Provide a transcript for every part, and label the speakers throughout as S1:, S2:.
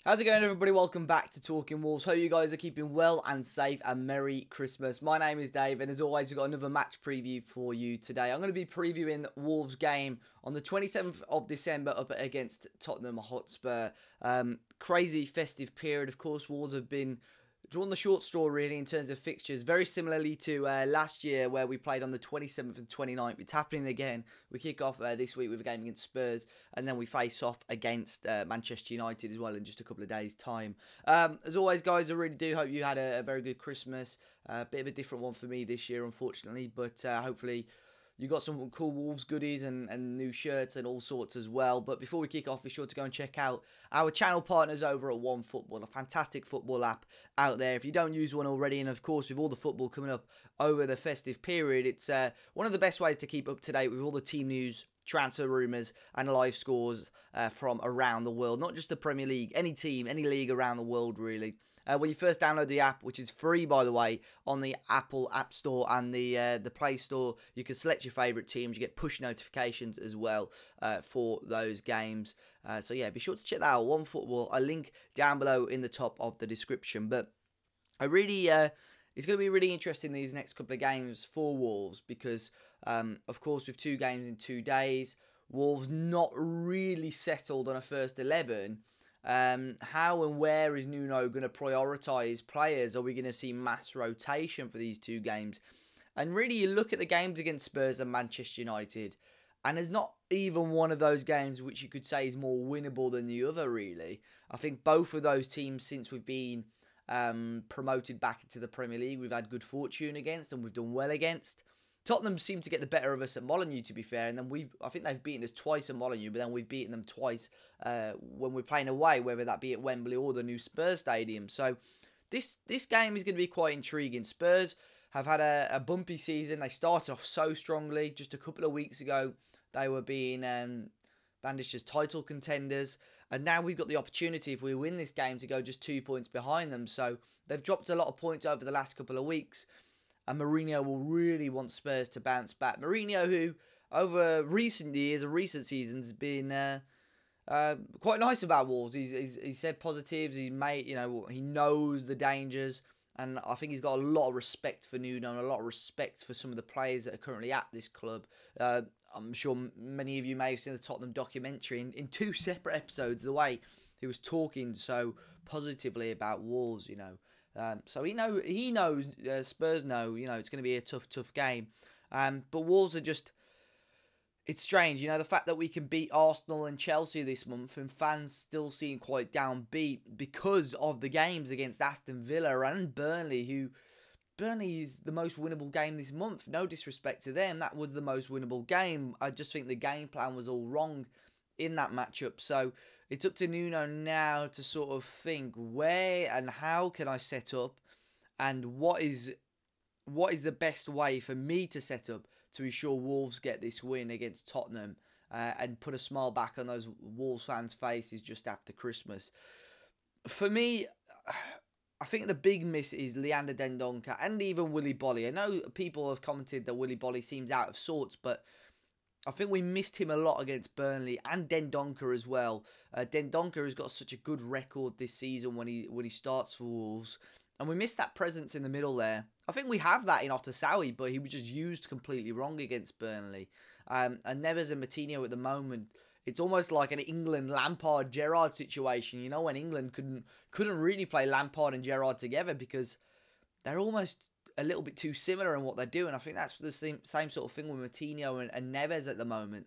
S1: How's it going, everybody? Welcome back to Talking Wolves. Hope you guys are keeping well and safe, and Merry Christmas. My name is Dave, and as always, we've got another match preview for you today. I'm going to be previewing Wolves' game on the 27th of December up against Tottenham Hotspur. Crazy festive period. Of course, Wolves have been drawn the short straw, really, in terms of fixtures. Very similarly to last year, where we played on the 27th and 29th. It's happening again. We kick off this week with a game against Spurs, and then we face off against Manchester United as well in just a couple of days' time. As always, guys, I really do hope you had a very good Christmas. A bit of a different one for me this year, unfortunately, but hopefully you got some cool Wolves goodies and new shirts and all sorts as well. But before we kick off, be sure to go and check out our channel partners over at OneFootball, a fantastic football app out there. If you don't use one already, and of course with all the football coming up over the festive period, it's one of the best ways to keep up to date with all the team news, transfer rumours and live scores from around the world. Not just the Premier League, any team, any league around the world, really. When you first download the app, which is free, by the way, on the Apple App Store and the Play Store, you can select your favourite teams. You get push notifications as well for those games. So, yeah, be sure to check that out. OneFootball, a link down below in the top of the description. But I really... it's going to be really interesting these next couple of games for Wolves because, of course, with 2 games in 2 days, Wolves not really settled on a first 11. How and where is Nuno going to prioritise players? Are we going to see mass rotation for these 2 games? And really, you look at the games against Spurs and Manchester United, and there's not even one of those games which you could say is more winnable than the other, really. I think both of those teams, since we've been promoted back into the Premier League, we've had good fortune against and we've done well against. Tottenham seem to get the better of us at Molineux, to be fair, and then I think they've beaten us twice at Molineux, but then we've beaten them twice when we're playing away, whether that be at Wembley or the new Spurs stadium. So this game is going to be quite intriguing. Spurs have had a bumpy season. They started off so strongly. Just a couple of weeks ago, they were being bandaged as title contenders, and now we've got the opportunity, if we win this game, to go just 2 points behind them. So they've dropped a lot of points over the last couple of weeks. And Mourinho will really want Spurs to bounce back. Mourinho, who over recent years and recent seasons has been quite nice about Wolves. He's said positives. He knows the dangers, and I think he's got a lot of respect for Nuno and a lot of respect for some of the players that are currently at this club. I'm sure many of you may have seen the Tottenham documentary in 2 separate episodes. The way he was talking so positively about Wolves, so he knows, Spurs know, it's going to be a tough game. But Wolves are just, it's strange, the fact that we can beat Arsenal and Chelsea this month and fans still seem quite downbeat because of the games against Aston Villa and Burnley, Burnley is the most winnable game this month. No disrespect to them, that was the most winnable game. I just think the game plan was all wrong in that matchup. So it's up to Nuno now to sort of think, where and how can I set up, and what is the best way for me to set up to ensure Wolves get this win against Tottenham and put a smile back on those Wolves fans' faces just after Christmas. For me, I think the big miss is Leander Dendoncker and even Willy Bolly. I know people have commented that Willy Bolly seems out of sorts, but I think we missed him a lot against Burnley, and Dendoncker as well. Dendoncker has got such a good record this season when he starts for Wolves, and we missed that presence in the middle there. I think we have that in Otasawi, but he was just used completely wrong against Burnley. And Neves and Moutinho at the moment, it's almost like an England Lampard-Gerrard situation. When England couldn't really play Lampard and Gerrard together because they're almost a little bit too similar in what they're doing. I think that's the same sort of thing with Moutinho and Neves at the moment.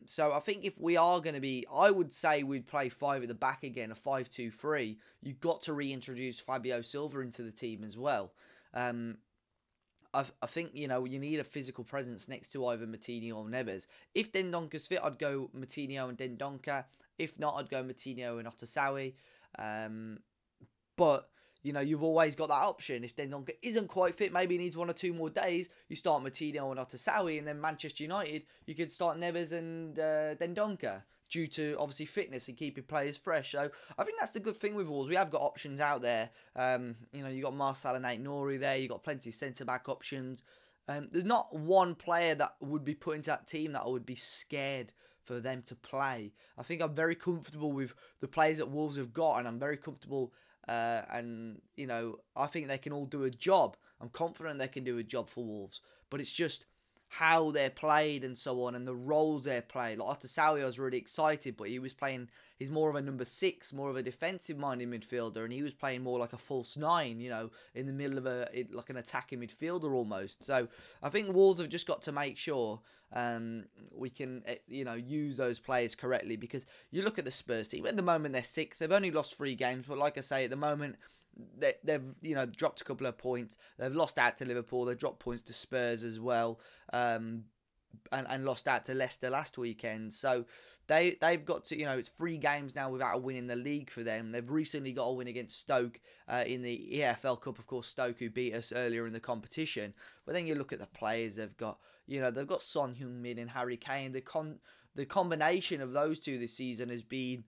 S1: So I think if we are going to be, I would say we'd play 5 at the back again, a 5-2-3. You've got to reintroduce Fabio Silva into the team as well. I think, you need a physical presence next to either Moutinho or Neves. If Dendoncker's fit, I'd go Moutinho and Dendoncker. If not, I'd go Moutinho and Otasawi. But you've always got that option. If Dendoncker isn't quite fit, maybe he needs 1 or 2 more days, you start Moutinho and Otasawi, and then Manchester United, you could start Neves and Dendoncker due to, obviously, fitness and keeping players fresh. So I think that's the good thing with Wolves. We have got options out there. You got Marcel and Aït-Nouri there. You got plenty of centre-back options. There's not one player that would be put into that team that I would be scared for them to play. I think I'm very comfortable with the players that Wolves have got, and I'm very comfortable, and you know, I think they can all do a job. I'm confident they can do a job for Wolves, but it's just how they're played and so on, and the roles they're played. Like Artasauio, I was really excited, but he's more of a number 6, more of a defensive-minded midfielder, and he was playing more like a false 9, you know, in the middle of like an attacking midfielder almost. So I think Wolves have just got to make sure we can, you know, use those players correctly, because you look at the Spurs team, at the moment they're 6th, they've only lost 3 games, but like I say, at the moment, they've you know, dropped a couple of points. They've lost out to Liverpool. They've dropped points to Spurs as well, and lost out to Leicester last weekend. So they've got to, you know, it's 3 games now without a win in the league for them. They've recently got a win against Stoke in the EFL Cup, of course. Stoke, who beat us earlier in the competition. But then you look at the players they've got. You know, they've got Son Heung-min and Harry Kane. The combination of those two this season has been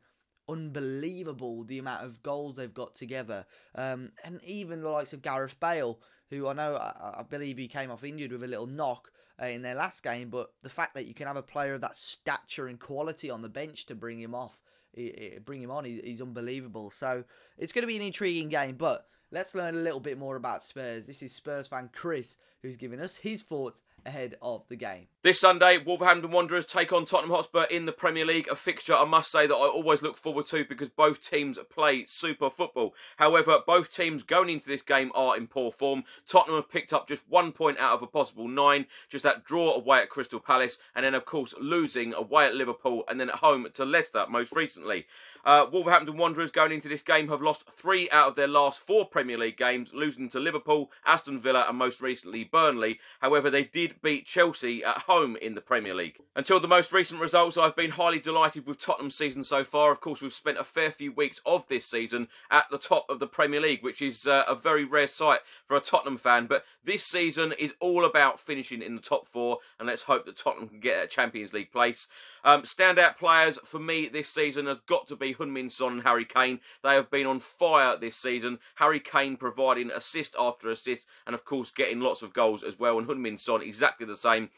S1: unbelievable, the amount of goals they've got together, and even the likes of Gareth Bale, who I believe he came off injured with a little knock in their last game, but the fact that you can have a player of that stature and quality on the bench to bring him on, he's unbelievable. So it's going to be an intriguing game, but let's learn a little bit more about Spurs. This is Spurs fan Chris, who's giving us his thoughts ahead of the game.
S2: This Sunday, Wolverhampton Wanderers take on Tottenham Hotspur in the Premier League, a fixture I must say that I always look forward to because both teams play super football. However, both teams going into this game are in poor form. Tottenham have picked up just 1 point out of a possible 9, just that draw away at Crystal Palace, and then of course losing away at Liverpool and then at home to Leicester most recently. Wolverhampton Wanderers going into this game have lost 3 out of their last 4 Premier League games, losing to Liverpool, Aston Villa and most recently Burnley. However, they did beat Chelsea at home in the Premier League. Until the most recent results, I've been highly delighted with Tottenham's season so far. Of course, we've spent a fair few weeks of this season at the top of the Premier League, which is a very rare sight for a Tottenham fan. But this season is all about finishing in the top 4, and let's hope that Tottenham can get a Champions League place. Standout players for me this season has got to be Heung-min Son and Harry Kane. They have been on fire this season. Harry Kane providing assist after assist, and of course getting lots of goals as well. And Heung-min Son exactly the same.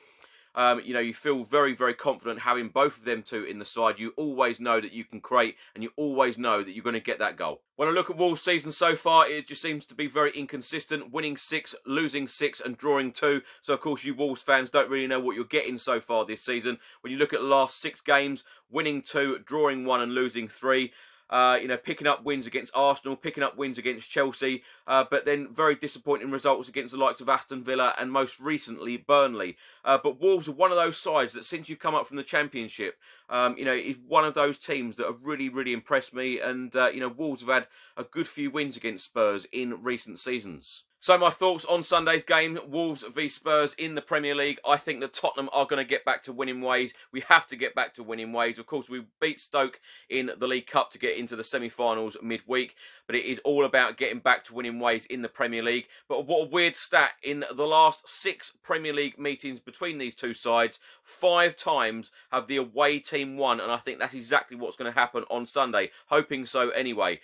S2: You know, you feel very, very confident having both of them two in the side. You always know that you can create, and you always know that you're going to get that goal. When I look at Wolves' season so far, it just seems to be very inconsistent, winning 6, losing 6 and drawing 2. So, of course, you Wolves fans don't really know what you're getting so far this season. When you look at the last 6 games, winning 2, drawing 1 and losing 3. You know, picking up wins against Arsenal, picking up wins against Chelsea, but then very disappointing results against the likes of Aston Villa and most recently Burnley. But Wolves are one of those sides that since you've come up from the Championship, you know, is one of those teams that have really, really impressed me. And, you know, Wolves have had a good few wins against Spurs in recent seasons. So my thoughts on Sunday's game, Wolves v Spurs in the Premier League. I think that Tottenham are going to get back to winning ways. We have to get back to winning ways. Of course, we beat Stoke in the League Cup to get into the semi-finals midweek. But it is all about getting back to winning ways in the Premier League. But what a weird stat. In the last 6 Premier League meetings between these two sides, 5 times have the away team won. And I think that's exactly what's going to happen on Sunday. Hoping so anyway.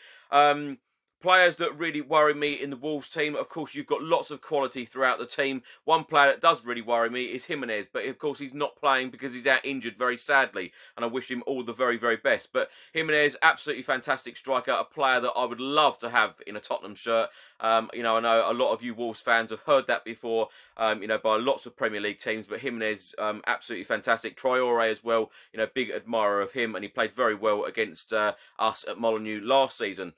S2: Players that really worry me in the Wolves team, of course, you've got lots of quality throughout the team. One player that does really worry me is Jimenez, but of course he's not playing because he's out injured very sadly, and I wish him all the very, very best. But Jimenez, absolutely fantastic striker, a player that I would love to have in a Tottenham shirt. You know, I know a lot of you Wolves fans have heard that before, you know, by lots of Premier League teams, but Jimenez, absolutely fantastic. Traore as well, you know, big admirer of him, and he played very well against us at Molineux last season.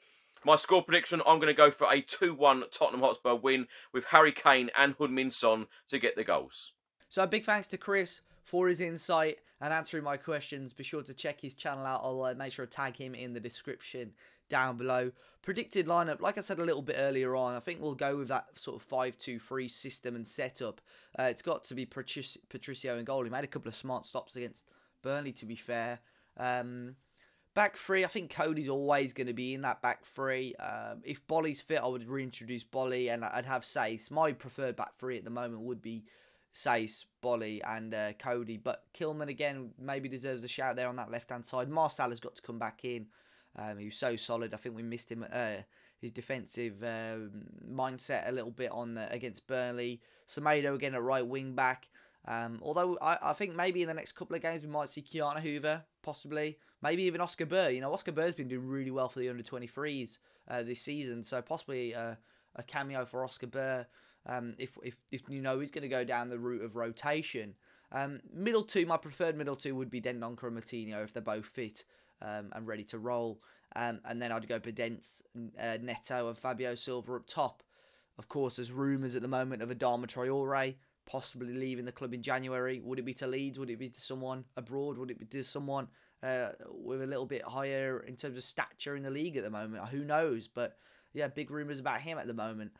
S2: My score prediction, I'm going to go for a 2-1 Tottenham Hotspur win with Harry Kane and Heung-min Son to get the goals.
S1: So a big thanks to Chris for his insight and answering my questions. Be sure to check his channel out. I'll make sure to tag him in the description down below. Predicted lineup, like I said a little bit earlier on, I think we'll go with that sort of 5-2-3 system and setup. It's got to be Patricio in goal. He made a couple of smart stops against Burnley, to be fair. Back 3, I think Cody's always going to be in that back 3. If Bolly's fit, I would reintroduce Bolly and I'd have Sace. My preferred back 3 at the moment would be Sace, Bolly and Cody. But Kilman, again, maybe deserves a shout there on that left-hand side. Marcel has got to come back in. He was so solid. I think we missed him, his defensive mindset a little bit on against Burnley. Semedo again at right wing-back. Although I think maybe in the next couple of games we might see Kiana Hoover, possibly. Maybe even Oscar Burr. You know, Oscar Burr's been doing really well for the under-23s this season. So possibly a cameo for Oscar Burr if you know he's going to go down the route of rotation. Middle two, my preferred middle two would be Dendoncker and Martinho if they're both fit and ready to roll. And then I'd go Pedence, Neto and Fabio Silva up top. Of course, there's rumours at the moment of Adama Traore possibly leaving the club in January. Would it be to Leeds? Would it be to someone abroad? Would it be to someone with a little bit higher in terms of stature in the league at the moment? Who knows? But yeah, big rumours about him at the moment.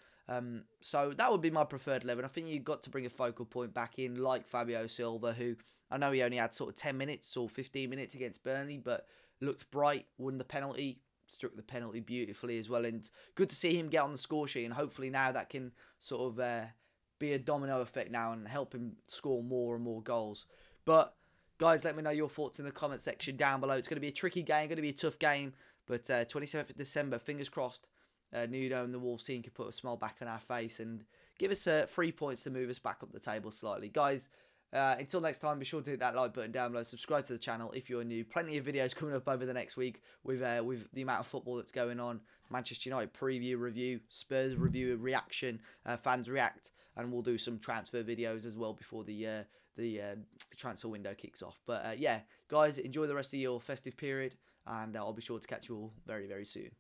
S1: So that would be my preferred 11. I think you've got to bring a focal point back in, like Fabio Silva, who I know he only had sort of 10 minutes or 15 minutes against Burnley, but looked bright, won the penalty, struck the penalty beautifully as well. And good to see him get on the score sheet, and hopefully now that can sort of be a domino effect now and help him score more and more goals. But guys, let me know your thoughts in the comment section down below. It's going to be a tricky game, going to be a tough game, but 27th of December, fingers crossed, Nuno and the Wolves team can put a smile back on our face and give us 3 points to move us back up the table slightly. Guys, until next time, be sure to hit that like button down below, subscribe to the channel if you're new. Plenty of videos coming up over the next week with the amount of football that's going on. Manchester United preview, review, Spurs review, reaction, fans react, and we'll do some transfer videos as well before the transfer window kicks off. But yeah, guys, enjoy the rest of your festive period, and I'll be sure to catch you all very, very soon.